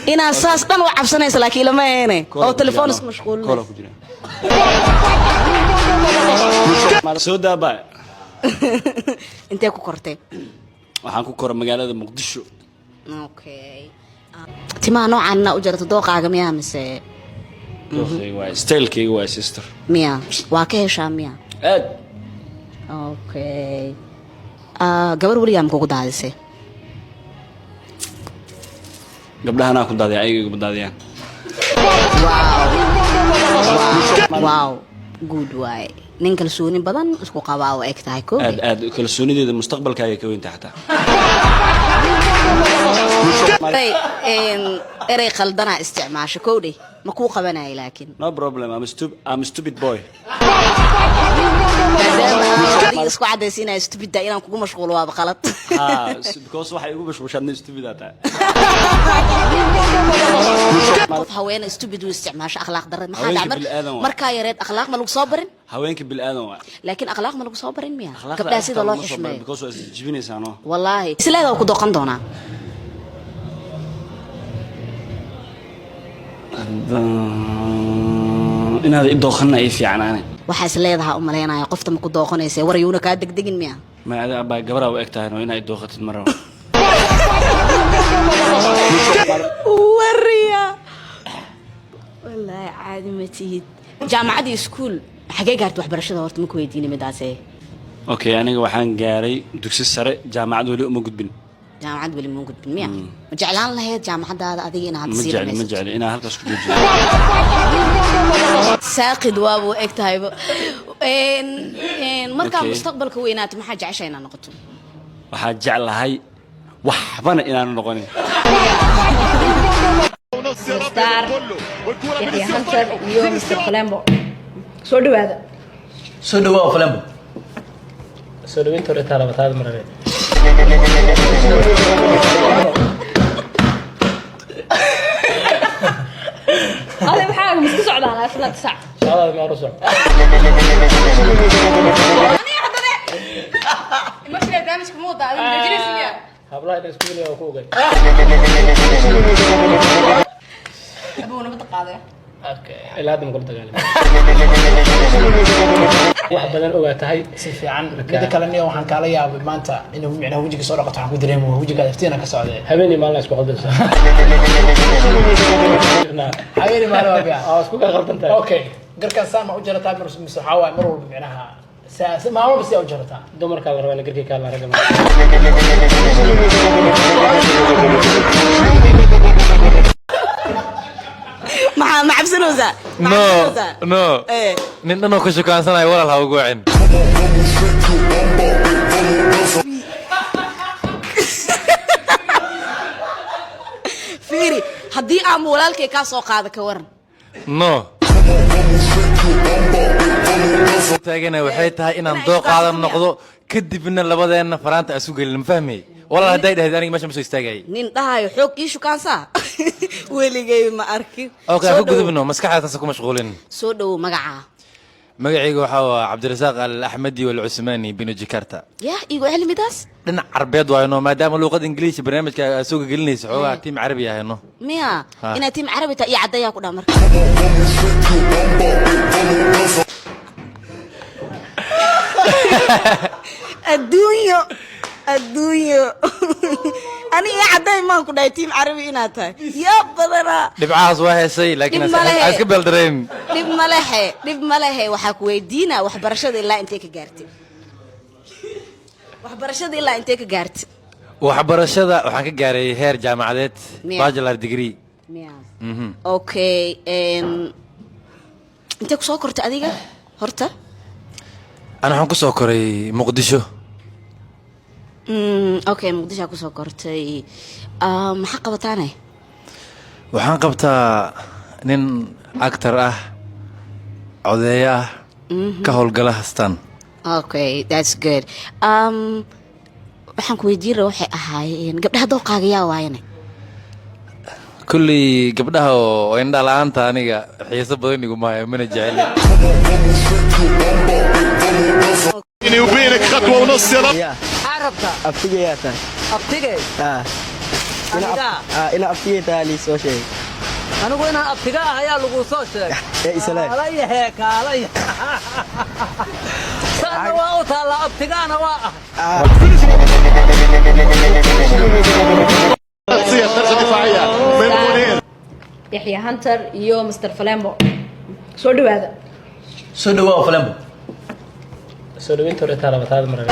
انا اساس دان وعبسنيس لكن لما هنا او تليفونك مشغول كولا كجرا سودا باي انت ku kortay waxaan ku koray magaalada Muqdisho okay timaa noocan u jarto dooqaaga miyaa mise dooqay waa style-kayga waa sister miyaa waa ka heshaa miyaa aad okay gabar waligaa ma kugu daadisay gabdhahan aan ku daadiya ayaga ku daadiyaan wow good way nin kalsooni badan isku qabaa oo egtahay ko aad kalsoonideeda mustaqbalkaaga ka weynta xataa erey khaldana isticmaasho kowdhi ma ku qabanay laakiin no problem I'm a stupid boy isku cadaysiinay stupid inaan kugu mashquulo waa qalad because waxay ugu mashquulshaadnay stupid ata haween stupid u isticmaasho akhlaaq darrad maxaa dhacay marka yareed akhlaaq ma lagu soo barin haweenka bil aadan waa laakiin akhlaaq ma lagu soo barin miya gabdhaha sida loo xishmeeyo because waa jibinaysaano wallahi isleedahay ku doqon doona inaad i dooqana ay fiicnaanay waxa isleedahay u maleynaya qofta ma ku dooqonaysa warayuuna ka degdegin miya ma aad abaa gabadha u egtahay inay i dooqatid maro وريا والله عادي متيد جامعة سكول حاجة قارت وحبرشة دورت مكويديني مداسة اوكي aniga waxaan gaaray dugsi sare jaamacad wali uma gudbin jaamacad wali ma gudbin miya jeclaan lahayd jaamacadaada adiga inaad siirayso ma jecli inaa halkaas ku joojiyo saaqid waabo egtahay marka mustaqbalka weynaat maxaa jeceshay inaad noqoto waxaa jeclahay waxbana inaan noqonin ستار يحيى هانتر اليوم مستر فلامبو سو دواada soo dhawaad Flambo soo dhaweynta hore taala wataad marade هذا بحاجه مش تسعد على 3 ساعات هذا ما رسول المشكله دامج كموضه هذا مجلس مياه hablaha inay isku leeyahay ku ogaan ابونا بتقاده ilaa hadda ma kula dagaalin wax badan ogaa tahay si fiican mid kale niyo waxaan kala yaabay maanta inuu micnaha wajiga soo dhaqato waxaan ku dareemo wajiga iftiina ka socday habeenii maalin isku qaldaysa habeenii maalin waa biyaa isku qaldantahay okay garkan sama u jarataa mar mise xawaa mar walba micnaha maalmo bas u jarataa dumarka la rabaa in garkii kala raga ما عبسنوزا no nin dhanoo ka shukaansanaya walaal ha ugu wacin fiiri haddii aan walaalkay ka soo qaado ka waran no taagana waxay tahay inaan dooqaadan noqdo kadibna labadeena faraanta isu gelin ma fahmay walaal haday dhahayd aniga meesha ma soo istaagay nin dhahayo xoog ii shukaansa weligay ma arkin okay ku gudubno maskaxdaas ku mashquulin soo dhaw magaca magacaygu waxa waa Cabdirasaaq Al-Ahmadi wal Usmani bin Jakarta ya igu cilmidaas dhinac Carbeed waayno maadaama luqad Ingiriisi barnaamijka soo gelinayso xoogaa tiim Carabi ahayno miya ina tiim Carabi ta iyo cadaya ku dhamar الدنيا أنا عداي ما كنا تيم عربي إناتها يا بدرا دبعاس وهسي لكن أسكبل درين دب ملهي وحكوي دينا وحبرشة إلا أنتك جارتي وحبرشة إلا أنتك جارتي وحبرشة وحنا كجاري هير جامعات باجلر ديجري أوكي أنت كسوكرت أديك هرتا أنا حنكو سوكري مقدشو اوكي مقدشة كو soo kortay maxaa qabataane waxaan qabtaa nin actor ah oday ah ka howlgala hastaan okay that's good waxaan ku weydiin waxay ahaayeen gabdhaha dooqaaga yaa waayane kulli gabdhaha oo indha la'aanta aniga xiiso badan igu maayo mana jecel بيني وبينك خطوة ونص يا رب عرفت أبتجي ina abtiyeetaa lii soo sheegay anigu inaan abtiga ah ayaa lagu soo sheegay kaalaya hee kaalaya saana waa u taalla abtigaana waa ah يحيى هانتر يو مستر فلامبو سودو هذا سودو فلامبو سودو انت وريتها لما هذا مرة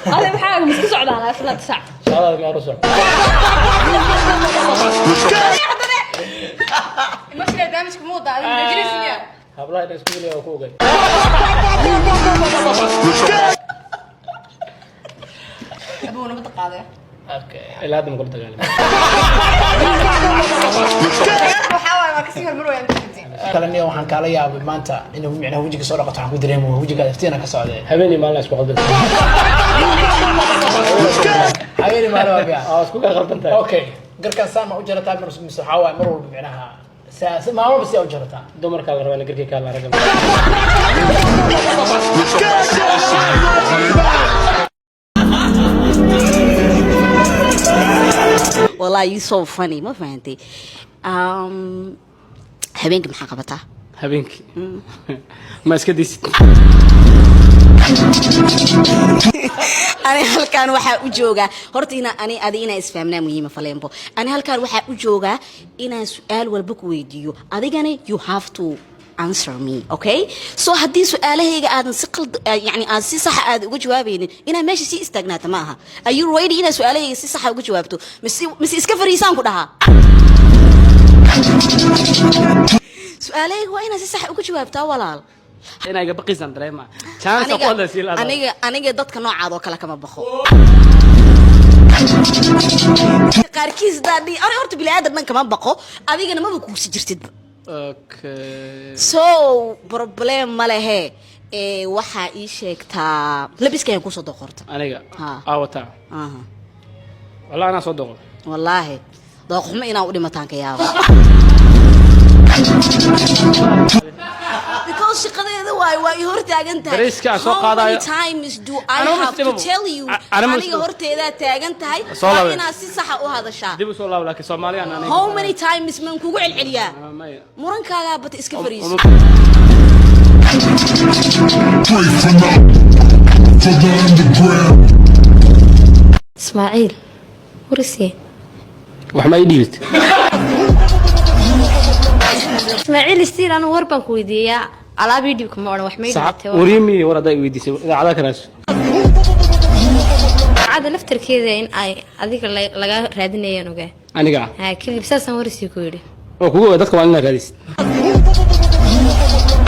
هذا بحاجة مسكين صعد على أفلام تسع هذا ما رسول المشكلة دامش كموضة أنا مجلس اليوم هبلا إذا سكولي أو كوجي أبونا بتقاضي اوكي لا هذا ما قلت غالبا وحاول ما كسير مروي kalani waxaan kala yaabay maanta inuu micna wajiga soo dhaqato waxaan ku dareemo wajiga aftiina ka socday habeenii maalin isku qaldan habeenii maalin waa biya isku qaldan tahay okay garka sama u jarataa mar mise xawaa mar walba micnaha saas ma walba si u jarataa dumarka la rabaa in garkii ka la raga والله you so funny ما فهمتي habeenkii maxaa qabataa habeenkii ma iska diisid ani halkaan waxaa u joogaa horta ina isfahamnaa muhiima faleembo ani halkaan waxaa u joogaa inaan su'aal walba ku weydiiyo adigana you have to answer me okay so haddii su'aalahayga aadan si yani aad si sax aad uga jawaabaynin inaan meesha si istaagnaata ma aha are you ready inaad su'aalahayga si sax uga jawaabto mise iska fariisaan ku dhahaa su'aalahayga waa inaad si sax uga jawaabtaa walaal inayga baqisan dareema chance ku wada si la aniga dadka noocaad oo kale kama baqo qaarkiis daadii ari horta bilaadan dhan kama baqo adigana maba kuusi jirtid okay so problem ma lehe waxa ii sheegtaa labiskayaan ku soo doqorta aniga awata wallahi ana soo doqo wallahi doqmo inaa u dhimataan ka yaabo because shaqadeeda waa ii hortaagan tahay how many times do I have to tell you aniga horteeda taagan tahay inaad si sax u hadashaa dib u soo laab laakiin Soomaaliya aniga how many times man kugu celceliyaa murankaaga bata iska fariiso إسماعيل ورسي wax ma idhiibit إسماعيل استير أنا وربان كويديا على فيديو كم أنا وحمي وريمي ورا داي ويديس إذا على كراس عاد نفتر كذا إن أذيك لقى رادني يا نوجا أنا قاعد ها كذي بس ورسي كوري وكوجو دتك وعلنا راديس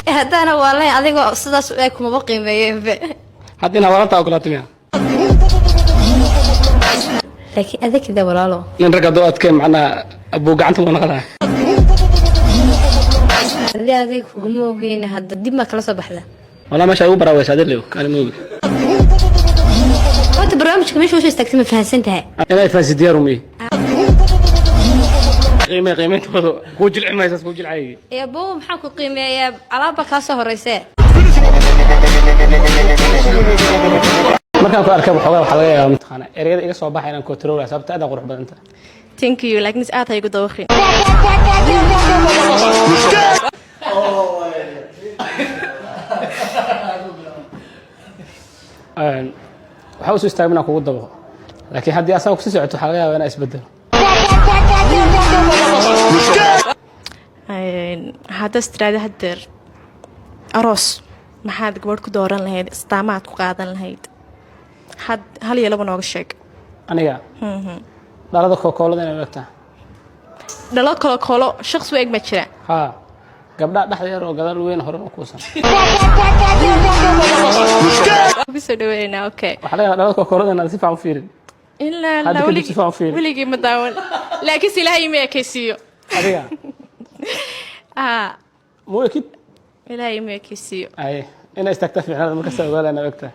هذا أنا والله أذيك أصلا سؤالكم بقي ما حتى أنا ورا تأكلات مياه لكن أذيك ذا ولا له نرجع دوات كم معنا أبو قعنتم ونقلها اللي هذيك قموا فينا هذا دي ما كلا صباح له والله ما شاء براوي سادر له كان موجود أنت برامجك مش وش استكتم في هالسنتها أنا فاز ديارهم قيمة كوجل عين ما يساس كوجل عين يا بو محاكو قيمة يا على بكاسة الرئيسة markaan ku arkay waxa waxa laga yaabaa imtixaan ereyada iga soo baxay inaan control sababta aad qurux badan tahay thank you like nis aad ay ku dawaqin waxa uu soo istaagay inaan kugu dabo laakiin haddii asaga ku sii socoto waxa laga yaabaa inaan isbedelo hadda istiraada hadeer aroos maxaad gabadh ku dooran lahayd istaamaad ku qaadan lahayd hal iyo laba nooga sheeg aniga dhalada koolada inay wagtaa dhalo koolo shakhs weeg ma jira ha gabdha dhaxda yar oo gadaal weyn hore oo kuusan bisoo dhaweynaa okay waxa laga dhalada koolada inaan si fiican u fiirin ilaa weligii ma daawan laakiin si ilaahay ma ekaysiiyo adiga muu ekid ilaahay ma ekaysiiyo ay ina istagta fiicnada marka soo waalana wagtaa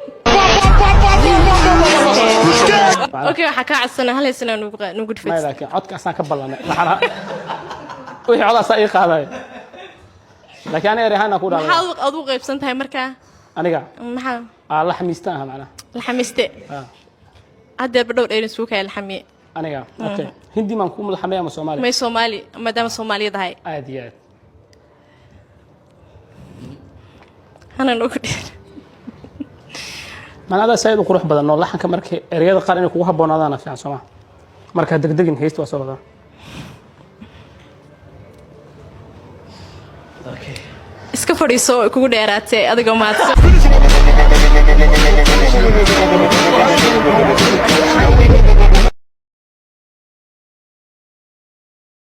okay waxa ka cadsanaa hal sano nugu dhifay ma laakiin codka asaan ka ballanay waxana wixii cod asaa ii qaaday laakiin ana ereyhana ku dhaalay maxaad adu qaybsan tahay markaa aniga maxaa la xamiistaan ah macnaha la xamiiste hadda badhow dheerin suuka la xamiye aniga okay hindi maan ku madaxamay ama Soomaali may Soomaali maadaama Soomaaliyeed ahay aad iyo aad ana loo kudheer manada sayid qurux badan oo laxanka markay ereyada qaar inay kugu haboonaadaan fiican Soomaa marka degdegin heesta waa soo wadaa iska fadhiiso kugu dheeraatay adiga maad